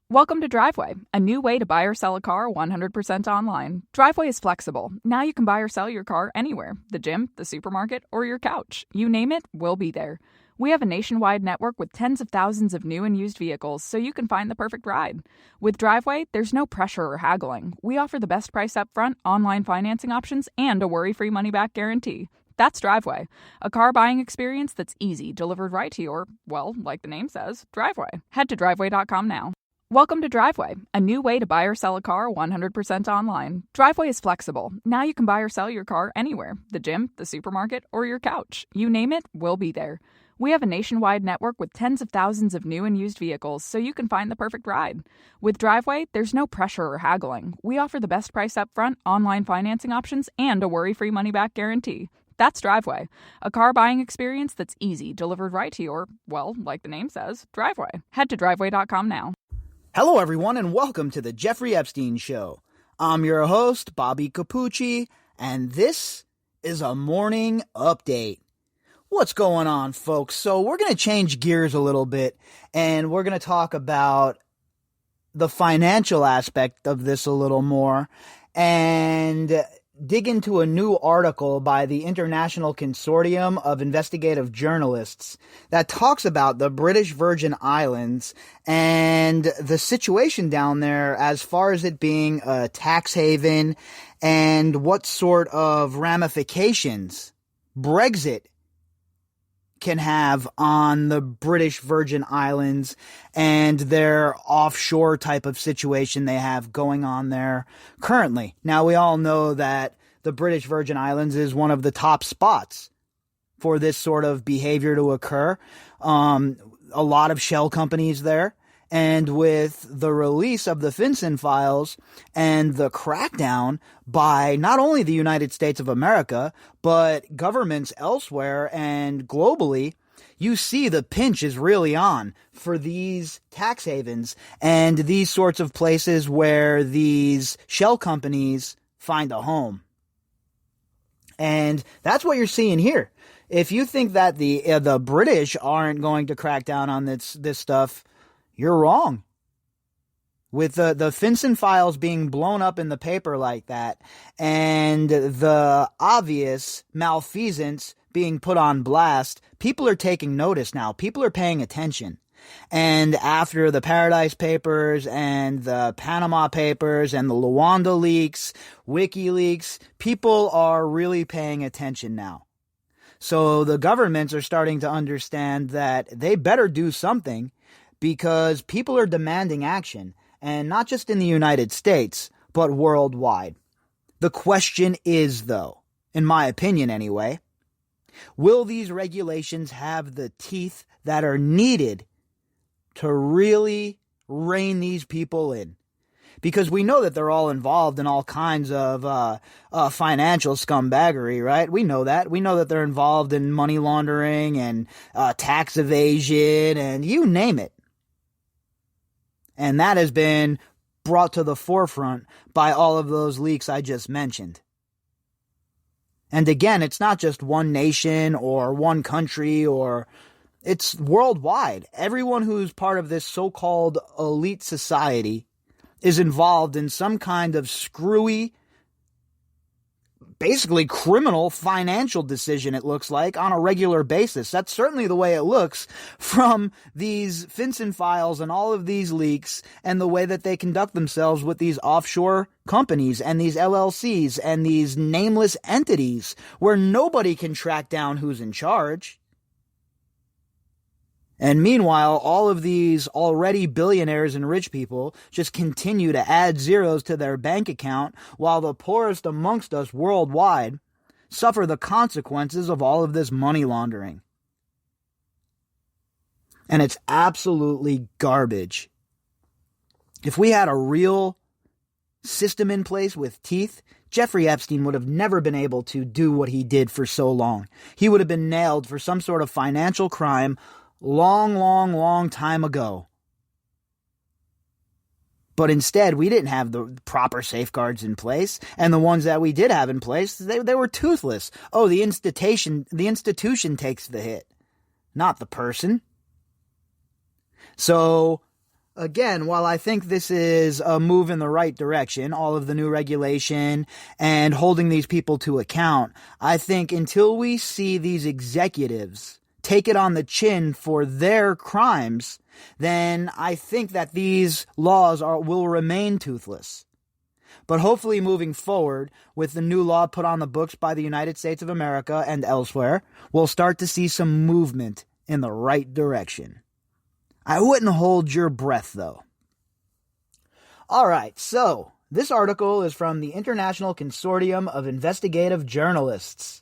Welcome to Driveway, a new way to buy or sell a car 100% online. Driveway is flexible. Now you can buy or sell your car anywhere: the gym, the supermarket, or your couch. You name it, we'll be there. We have a nationwide network with tens of thousands of new and used vehicles, so you can find the perfect ride. With Driveway, there's no pressure or haggling. We offer the best price up front, online financing options, and a worry-free money-back guarantee. That's Driveway, a car buying experience that's easy, delivered right to your, well, like the name says, driveway. Head to driveway.com now. Welcome to Driveway, a new way to buy or sell a car 100% online. Driveway is flexible. Now you can buy or sell your car anywhere: the gym, the supermarket, or your couch. You name it, we'll be there. We have a nationwide network with tens of thousands of new and used vehicles, so you can find the perfect ride. With Driveway, there's no pressure or haggling. We offer the best price up front, online financing options, and a worry-free money-back guarantee. That's Driveway, a car buying experience that's easy, delivered right to your, well, like the name says, driveway. Head to driveway.com now. Hello, everyone, and welcome to the Jeffrey Epstein Show. I'm your host, Bobbycapucci, and this is a morning update. What's going on, folks? So we're going to change gears a little bit, and we're going to talk about the financial aspect of this a little more, and dig into a new article by the International Consortium of Investigative Journalists that talks about the British Virgin Islands and the situation down there as far as it being a tax haven and what sort of ramifications Brexit can have on the British Virgin Islands and their offshore type of situation they have going on there currently. Now, we all know that the British Virgin Islands is one of the top spots for this sort of behavior to occur. A lot of shell companies there. And with the release of the FinCen files and the crackdown by not only the United States of America, but governments elsewhere and globally, you see the pinch is really on for these tax havens and these sorts of places where these shell companies find a home. And that's what you're seeing here. If you think that the British aren't going to crack down on this stuff, you're wrong. With the FinCen files being blown up in the paper like that, and the obvious malfeasance being put on blast, people are taking notice now. People are paying attention. And after the Paradise Papers and the Panama Papers and the Luanda leaks, WikiLeaks, people are really paying attention now. So the governments are starting to understand that they better do something, because people are demanding action, and not just in the United States, but worldwide. The question is, though, in my opinion anyway, will these regulations have the teeth that are needed to really rein these people in? Because we know that they're all involved in all kinds of financial scumbaggery, right? We know that. We know that they're involved in money laundering and tax evasion and you name it. And that has been brought to the forefront by all of those leaks I just mentioned. And again, it's not just one nation or one country, or it's worldwide. Everyone who's part of this so-called elite society is involved in some kind of screwy, basically criminal financial decision, it looks like, on a regular basis. That's certainly the way it looks from these FinCen files and all of these leaks and the way that they conduct themselves with these offshore companies and these LLCs and these nameless entities where nobody can track down who's in charge. And meanwhile, all of these already billionaires and rich people just continue to add zeros to their bank account, while the poorest amongst us worldwide suffer the consequences of all of this money laundering. And it's absolutely garbage. If we had a real system in place with teeth, Jeffrey Epstein would have never been able to do what he did for so long. He would have been nailed for some sort of financial crime long time ago. But instead, we didn't have the proper safeguards in place, and the ones that we did have in place, they were toothless. Oh, the institution takes the hit, not the person. So Again, while I think this is a move in the right direction, all of the new regulation and holding these people to account, I think until we see these executives take it on the chin for their crimes, then I think that these laws will remain toothless. But hopefully moving forward, with the new law put on the books by the United States of America and elsewhere, we'll start to see some movement in the right direction. I wouldn't hold your breath, though. All right, so this article is from the International Consortium of Investigative Journalists.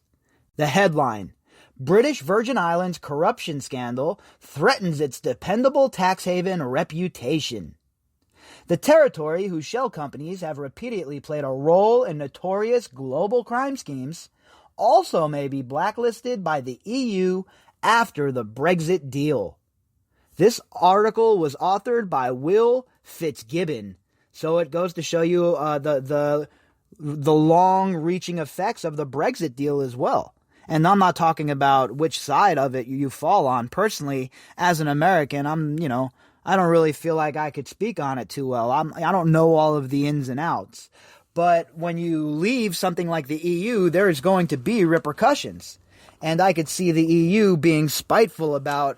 The headline: British Virgin Islands corruption scandal threatens its dependable tax haven reputation. The territory, whose shell companies have repeatedly played a role in notorious global crime schemes, also may be blacklisted by the EU after the Brexit deal. This article was authored by Will Fitzgibbon, so it goes to show you the long-reaching effects of the Brexit deal as well. And I'm not talking about which side of it you fall on. Personally, as an American, I don't really feel like I could speak on it too well. I don't know all of the ins and outs. But when you leave something like the EU, there is going to be repercussions. And I could see the EU being spiteful about,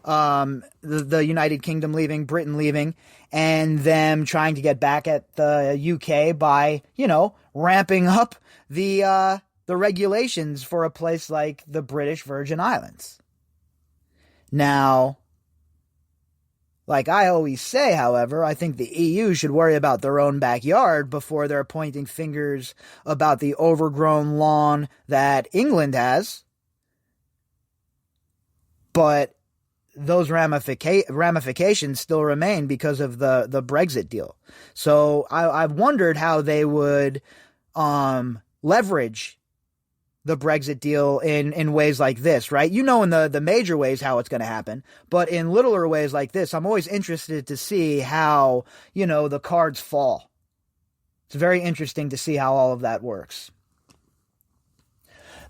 the United Kingdom leaving, Britain leaving, and them trying to get back at the UK by, ramping up the regulations for a place like the British Virgin Islands. Now, like I always say, however, I think the EU should worry about their own backyard before they're pointing fingers about the overgrown lawn that England has. But those ramifications still remain because of the Brexit deal. So I've wondered how they would leverage the Brexit deal in ways like this, right? In the major ways how it's going to happen, but in littler ways like this, I'm always interested to see how, the cards fall. It's very interesting to see how all of that works.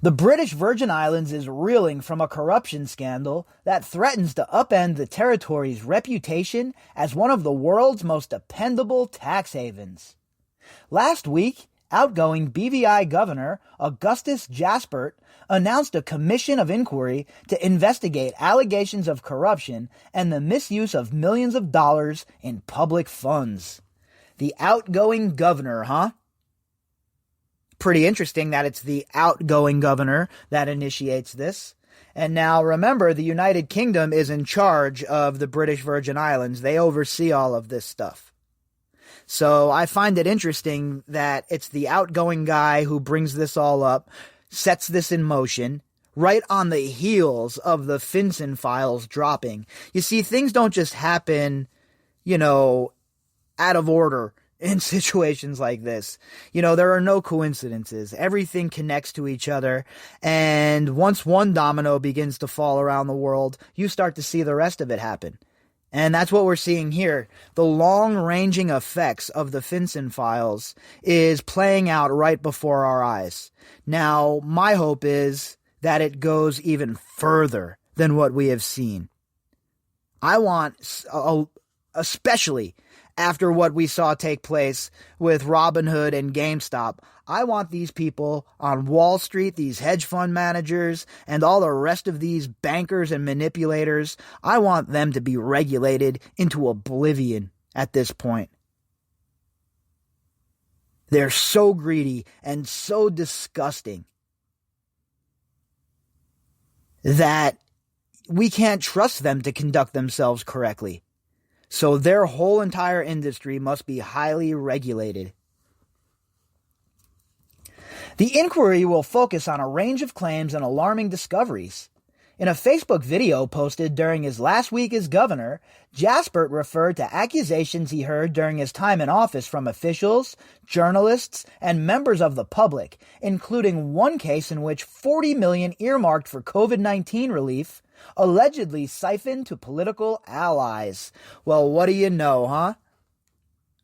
The British Virgin Islands is reeling from a corruption scandal that threatens to upend the territory's reputation as one of the world's most dependable tax havens. Last week, outgoing BVI Governor Augustus Jaspert announced a commission of inquiry to investigate allegations of corruption and the misuse of millions of dollars in public funds. The outgoing governor, huh? Pretty interesting that it's the outgoing governor that initiates this. And now remember, the United Kingdom is in charge of the British Virgin Islands. They oversee all of this stuff. So I find it interesting that it's the outgoing guy who brings this all up, sets this in motion, right on the heels of the FinCen files dropping. You see, things don't just happen, out of order in situations like this. There are no coincidences. Everything connects to each other. And once one domino begins to fall around the world, you start to see the rest of it happen. And that's what we're seeing here. The long-ranging effects of the FinCen files is playing out right before our eyes. Now, my hope is that it goes even further than what we have seen. I want, especially after what we saw take place with Robinhood and GameStop, I want these people on Wall Street, these hedge fund managers, and all the rest of these bankers and manipulators, I want them to be regulated into oblivion at this point. They're so greedy and so disgusting that we can't trust them to conduct themselves correctly. So their whole entire industry must be highly regulated. The inquiry will focus on a range of claims and alarming discoveries. In a Facebook video posted during his last week as governor, Jaspert referred to accusations he heard during his time in office from officials, journalists, and members of the public, including one case in which $40 million earmarked for COVID-19 relief allegedly siphoned to political allies. Well, what do you know, huh?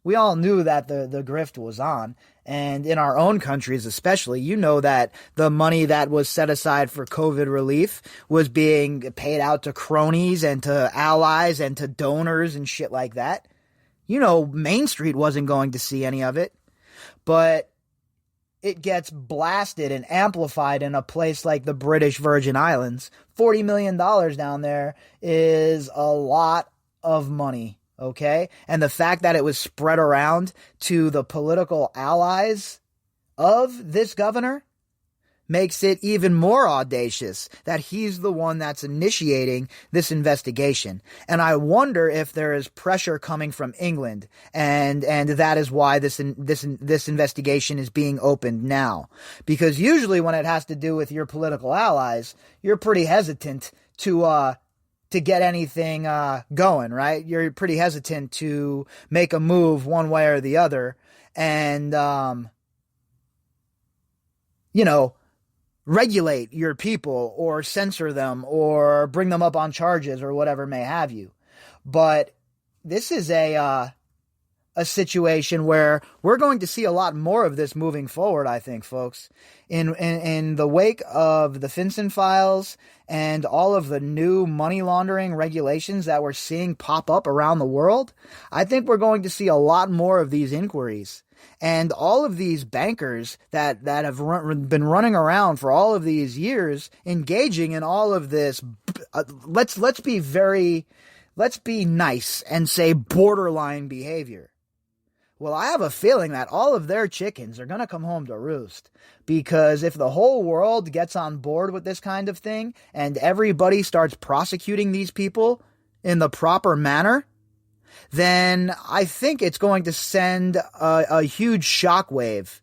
We all knew that the grift was on, And in our own countries especially, you know that the money that was set aside for COVID relief was being paid out to cronies and to allies and to donors and shit like that. You know, Main Street wasn't going to see any of it. But it gets blasted and amplified in a place like the British Virgin Islands. $40 million down there is a lot of money, okay? And the fact that it was spread around to the political allies of this governor makes it even more audacious that he's the one that's initiating this investigation. And I wonder if there is pressure coming from England, and that is why this investigation is being opened now. Because usually when it has to do with your political allies, you're pretty hesitant to get anything going, right? You're pretty hesitant to make a move one way or the other, and regulate your people or censor them or bring them up on charges or whatever may have you. But this is a situation where we're going to see a lot more of this moving forward, I think, folks. In the wake of the FinCen files and all of the new money laundering regulations that we're seeing pop up around the world, I think we're going to see a lot more of these inquiries. And all of these bankers that have been running around for all of these years, engaging in all of this, let's be nice and say borderline behavior. Well, I have a feeling that all of their chickens are going to come home to roost, because if the whole world gets on board with this kind of thing and everybody starts prosecuting these people in the proper manner, then I think it's going to send a huge shockwave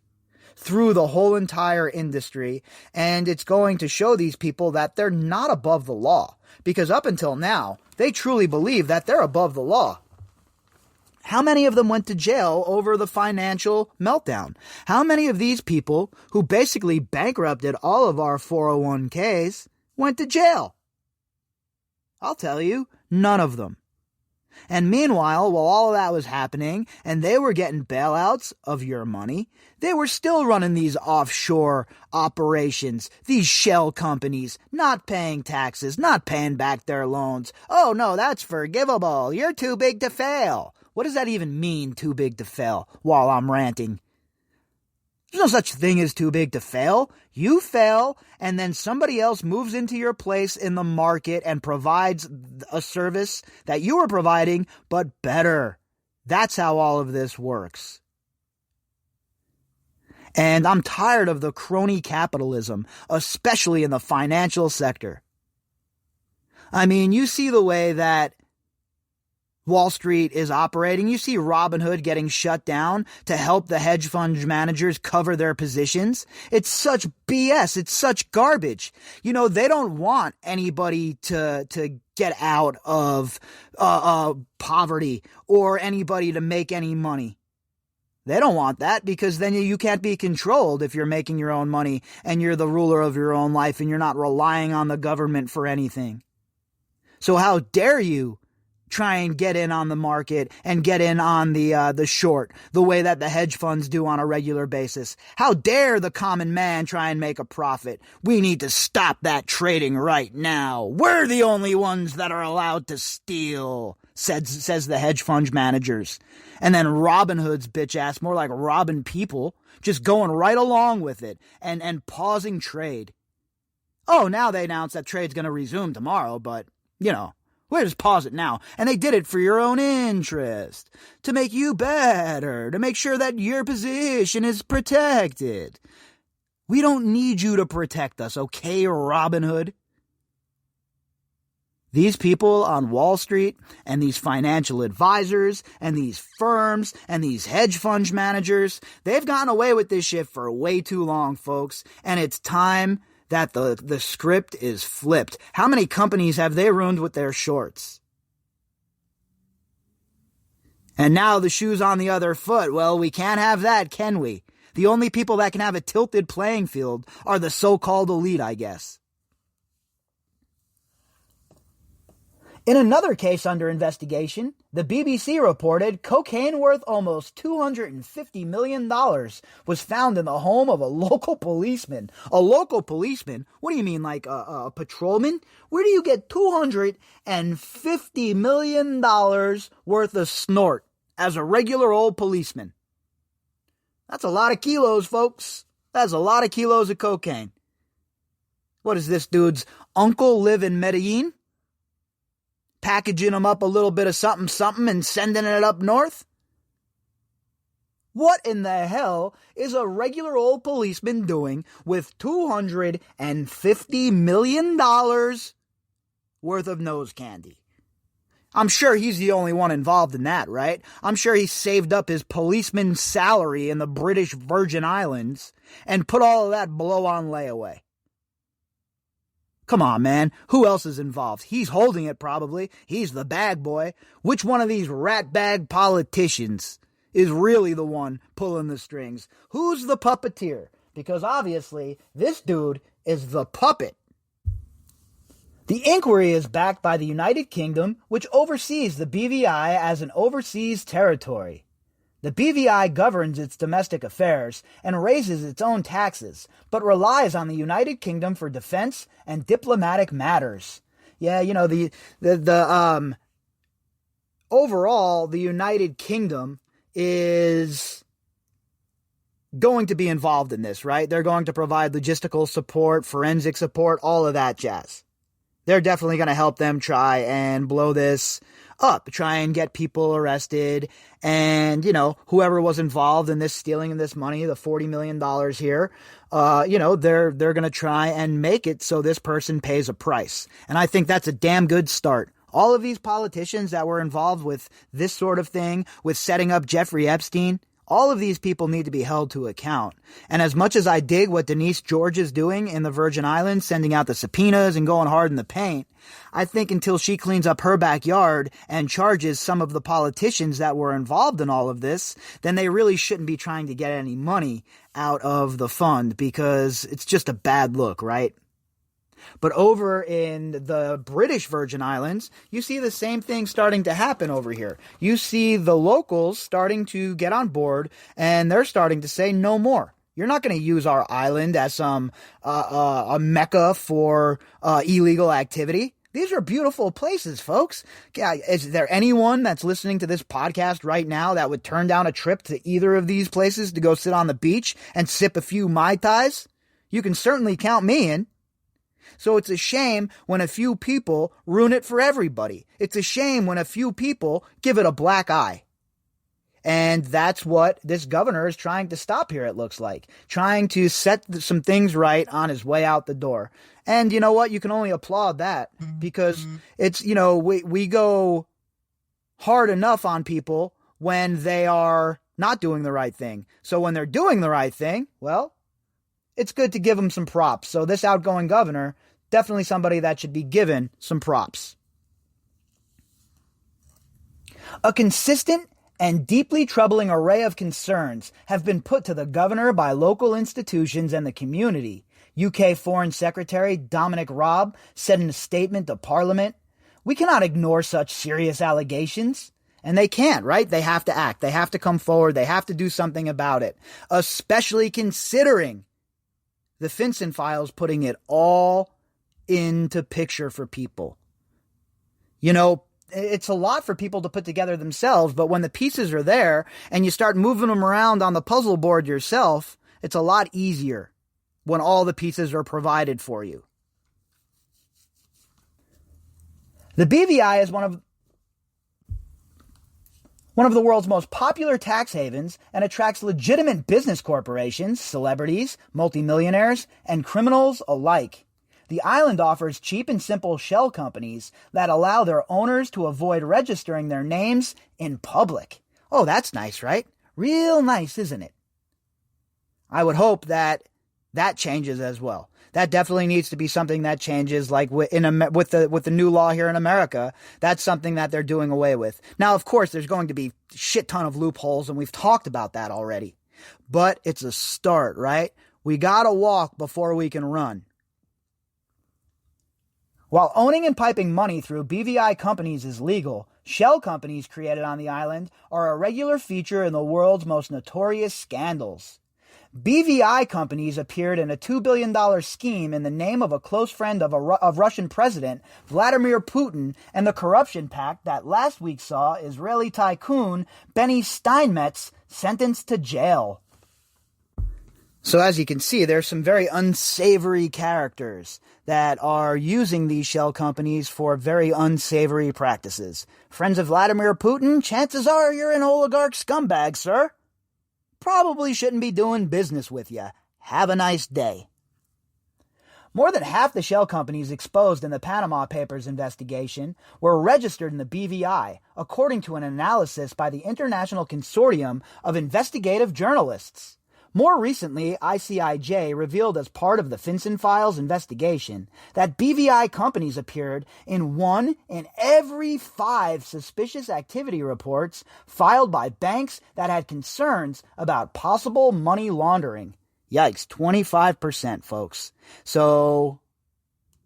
through the whole entire industry, and it's going to show these people that they're not above the law, because up until now, they truly believe that they're above the law. How many of them went to jail over the financial meltdown? How many of these people who basically bankrupted all of our 401ks went to jail? I'll tell you, none of them. And meanwhile, while all of that was happening and they were getting bailouts of your money, they were still running these offshore operations, these shell companies, not paying taxes, not paying back their loans. Oh no, that's forgivable. You're too big to fail. What does that even mean, too big to fail, while I'm ranting? There's no such thing as too big to fail. You fail, and then somebody else moves into your place in the market and provides a service that you were providing, but better. That's how all of this works. And I'm tired of the crony capitalism, especially in the financial sector. I mean, you see the way that Wall Street is operating. You see Robinhood getting shut down to help the hedge fund managers cover their positions. It's such BS. It's such garbage. You know, they don't want anybody to get out of poverty or anybody to make any money. They don't want that, because then you can't be controlled if you're making your own money and you're the ruler of your own life and you're not relying on the government for anything. So how dare you try and get in on the market and get in on the short, the way that the hedge funds do on a regular basis. How dare the common man try and make a profit? We need to stop that trading right now. We're the only ones that are allowed to steal, says the hedge fund managers. And then Robinhood's bitch ass, more like robbing people, just going right along with it and pausing trade. Oh, now they announced that trade's going to resume tomorrow, but, you know, we'll just pause it now. And they did it for your own interest, to make you better, to make sure that your position is protected. We don't need you to protect us, okay, Robinhood? These people on Wall Street and these financial advisors and these firms and these hedge fund managers, they've gotten away with this shit for way too long, folks. And it's time that the script is flipped. How many companies have they ruined with their shorts? And now the shoe's on the other foot. Well, we can't have that, can we? The only people that can have a tilted playing field are the so-called elite, I guess. In another case under investigation, the BBC reported cocaine worth almost $250 million was found in the home of a local policeman. A local policeman? What do you mean, like a patrolman? Where do you get $250 million worth of snort as a regular old policeman? That's a lot of kilos, folks. That's a lot of kilos of cocaine. What is this dude's uncle live in Medellin? Packaging them up a little bit of something something and sending it up north? What in the hell is a regular old policeman doing with $250 million worth of nose candy? I'm sure he's the only one involved in that, right? I'm sure he saved up his policeman's salary in the British Virgin Islands and put all of that blow on layaway. Come on, man. Who else is involved? He's holding it, probably. He's the bag boy. Which one of these rat bag politicians is really the one pulling the strings? Who's the puppeteer? Because obviously, this dude is the puppet. The inquiry is backed by the United Kingdom, which oversees the BVI as an overseas territory. The BVI governs its domestic affairs and raises its own taxes, but relies on the United Kingdom for defense and diplomatic matters. Yeah, you know, overall, the United Kingdom is going to be involved in this, right? They're going to provide logistical support, forensic support, all of that jazz. They're definitely going to help them try and blow this up, try and get people arrested, and, you know, whoever was involved in this stealing of this money, the $40 million here, you know, they're going to try and make it so this person pays a price. And I think that's a damn good start. All of these politicians that were involved with this sort of thing, with setting up Jeffrey Epstein, all of these people need to be held to account. And as much as I dig what Denise George is doing in the Virgin Islands, sending out the subpoenas and going hard in the paint, I think until she cleans up her backyard and charges some of the politicians that were involved in all of this, then they really shouldn't be trying to get any money out of the fund, because it's just a bad look, right? But over in the British Virgin Islands, you see the same thing starting to happen over here. You see the locals starting to get on board, and they're starting to say no more. You're not going to use our island as some a mecca for illegal activity. These are beautiful places, folks. Is there anyone that's listening to this podcast right now that would turn down a trip to either of these places to go sit on the beach and sip a few Mai Tais? You can certainly count me in. So it's a shame when a few people ruin it for everybody. It's a shame when a few people give it a black eye. And that's what this governor is trying to stop here, it looks like. Trying to set some things right on his way out the door. And you know what? You can only applaud that, because it's, you know, we go hard enough on people when they are not doing the right thing. So when they're doing the right thing, well, it's good to give them some props. So this outgoing governor, definitely somebody that should be given some props. A consistent and deeply troubling array of concerns have been put to the governor by local institutions and the community. UK Foreign Secretary Dominic Raab said in a statement to Parliament, "We cannot ignore such serious allegations." And they can't, right? They have to act. They have to come forward. They have to do something about it, especially considering the FinCen files putting it all into picture for people. You know, it's a lot for people to put together themselves, but when the pieces are there and you start moving them around on the puzzle board yourself, it's a lot easier when all the pieces are provided for you. The BVI is one of the world's most popular tax havens and attracts legitimate business corporations, celebrities, multimillionaires, and criminals alike. The island offers cheap and simple shell companies that allow their owners to avoid registering their names in public. Oh, that's nice, right? Real nice, isn't it? I would hope that changes as well. That definitely needs to be something that changes, like with the new law here in America. That's something that they're doing away with. Now, of course, there's going to be a shit ton of loopholes, and we've talked about that already. But it's a start, right? We gotta walk before we can run. While owning and piping money through BVI companies is legal, shell companies created on the island are a regular feature in the world's most notorious scandals. BVI companies appeared in a $2 billion scheme in the name of a close friend of Russian President Vladimir Putin and the corruption pact that last week saw Israeli tycoon Benny Steinmetz sentenced to jail. So as you can see, there's some very unsavory characters that are using these shell companies for very unsavory practices. Friends of Vladimir Putin, chances are you're an oligarch scumbag, sir. Probably shouldn't be doing business with you. Have a nice day. More than half the shell companies exposed in the Panama Papers investigation were registered in the BVI, according to an analysis by the International Consortium of Investigative Journalists. More recently, ICIJ revealed as part of the FinCen files investigation that BVI companies appeared in 1 in every 5 suspicious activity reports filed by banks that had concerns about possible money laundering. Yikes, 25%, folks. So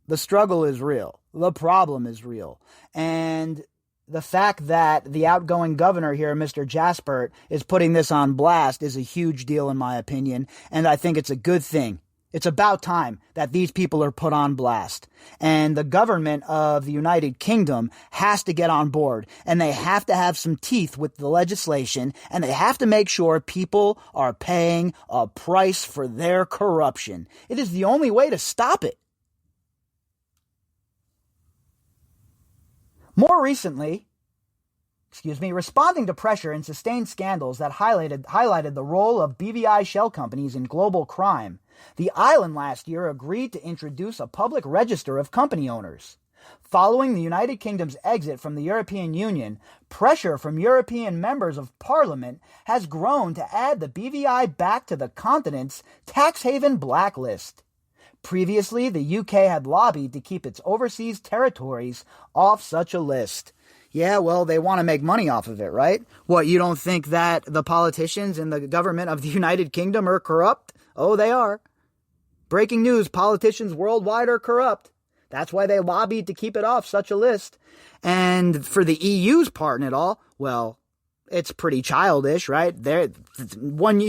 the struggle is real. The problem is real. And the fact that the outgoing governor here, Mr. Jaspert, is putting this on blast is a huge deal in my opinion, and I think it's a good thing. It's about time that these people are put on blast. And the government of the United Kingdom has to get on board, and they have to have some teeth with the legislation, and they have to make sure people are paying a price for their corruption. It is the only way to stop it. More recently, responding to pressure and sustained scandals that highlighted the role of BVI shell companies in global crime, the island last year agreed to introduce a public register of company owners. Following the United Kingdom's exit from the European Union, pressure from European members of Parliament has grown to add the BVI back to the continent's tax haven blacklist. Previously, the UK had lobbied to keep its overseas territories off such a list. Yeah, well, they want to make money off of it, right? What, you don't think that the politicians in the government of the United Kingdom are corrupt? Oh, they are. Breaking news, politicians worldwide are corrupt. That's why they lobbied to keep it off such a list. And for the EU's part in it all, well, it's pretty childish, right? When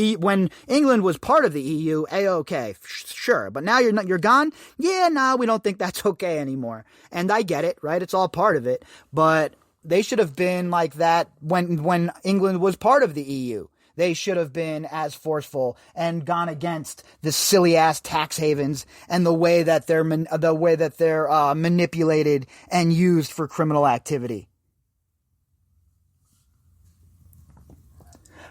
England was part of the EU, A-okay, sure. But now you're gone? Yeah, no, we don't think that's okay anymore. And I get it, right? It's all part of it. But they should have been like that when England was part of the EU. They should have been as forceful and gone against the silly ass tax havens and the way that they're manipulated and used for criminal activity.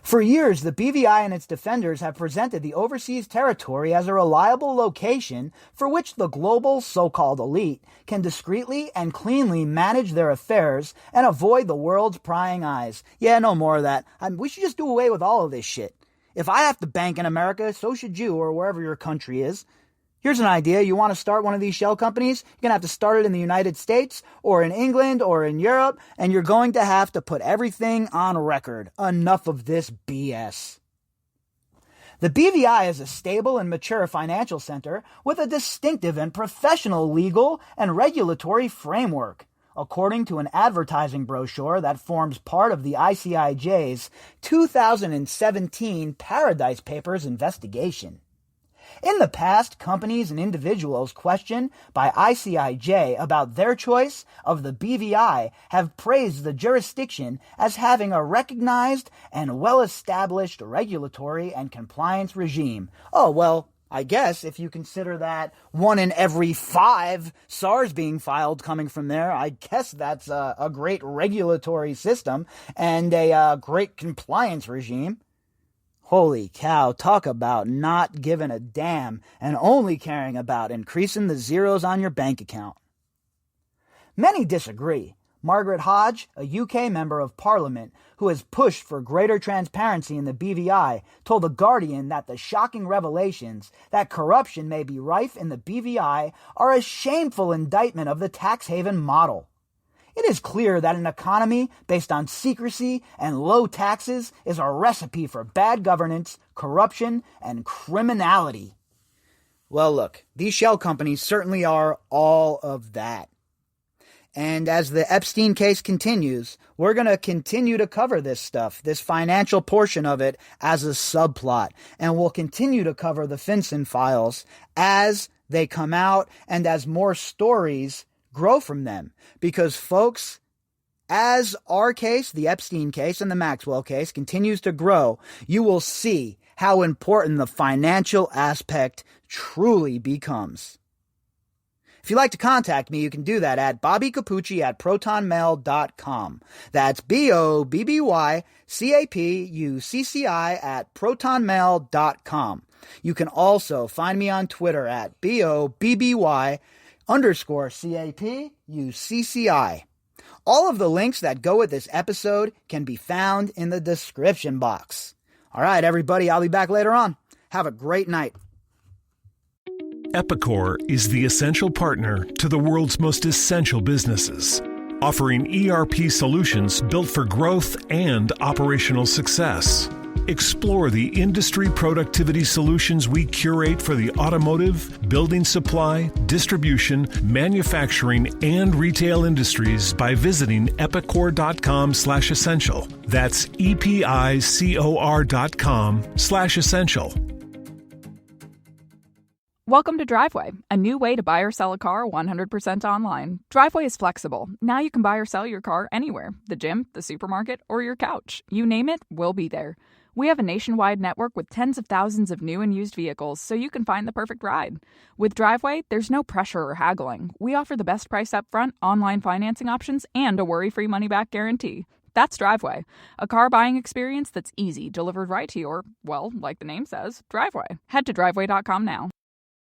For years, the BVI and its defenders have presented the overseas territory as a reliable location for which the global so-called elite can discreetly and cleanly manage their affairs and avoid the world's prying eyes. Yeah, no more of that. We should just do away with all of this shit. If I have to bank in America, so should you, or wherever your country is. Here's an idea. You want to start one of these shell companies? You're going to have to start it in the United States or in England or in Europe, and you're going to have to put everything on record. Enough of this BS. The BVI is a stable and mature financial center with a distinctive and professional legal and regulatory framework, according to an advertising brochure that forms part of the ICIJ's 2017 Paradise Papers investigation. In the past, companies and individuals questioned by ICIJ about their choice of the BVI have praised the jurisdiction as having a recognized and well-established regulatory and compliance regime. Oh, well, I guess if you consider that 1 in every 5 SARs being filed coming from there, I guess that's a great regulatory system and a great compliance regime. Holy cow, talk about not giving a damn and only caring about increasing the zeros on your bank account. Many disagree. Margaret Hodge, a UK member of Parliament who has pushed for greater transparency in the BVI, told The Guardian that the shocking revelations that corruption may be rife in the BVI are a shameful indictment of the tax haven model. It is clear that an economy based on secrecy and low taxes is a recipe for bad governance, corruption, and criminality. Well, look, these shell companies certainly are all of that. And as the Epstein case continues, we're going to continue to cover this stuff, this financial portion of it, as a subplot. And we'll continue to cover the FinCen files as they come out and as more stories grow from them. Because, folks, as our case, the Epstein case and the Maxwell case, continues to grow, you will see how important the financial aspect truly becomes. If you'd like to contact me, you can do that at bobbycapucci@protonmail.com. That's BOBBYCAPUCCI at protonmail.com. You can also find me on Twitter at BOBBY_CAPUCCI. All of the links that go with this episode can be found in the description box. All right, everybody, I'll be back later on. Have a great night. Epicor is the essential partner to the world's most essential businesses, offering ERP solutions built for growth and operational success. Explore the industry productivity solutions we curate for the automotive, building supply, distribution, manufacturing, and retail industries by visiting epicor.com/essential. That's EPICOR.com/essential. Welcome to Driveway, a new way to buy or sell a car 100% online. Driveway is flexible. Now you can buy or sell your car anywhere. The gym, the supermarket, or your couch. You name it, we'll be there. We have a nationwide network with tens of thousands of new and used vehicles, so you can find the perfect ride. With Driveway, there's no pressure or haggling. We offer the best price up front, online financing options, and a worry-free money-back guarantee. That's Driveway, a car buying experience that's easy, delivered right to your, well, like the name says, driveway. Head to driveway.com now.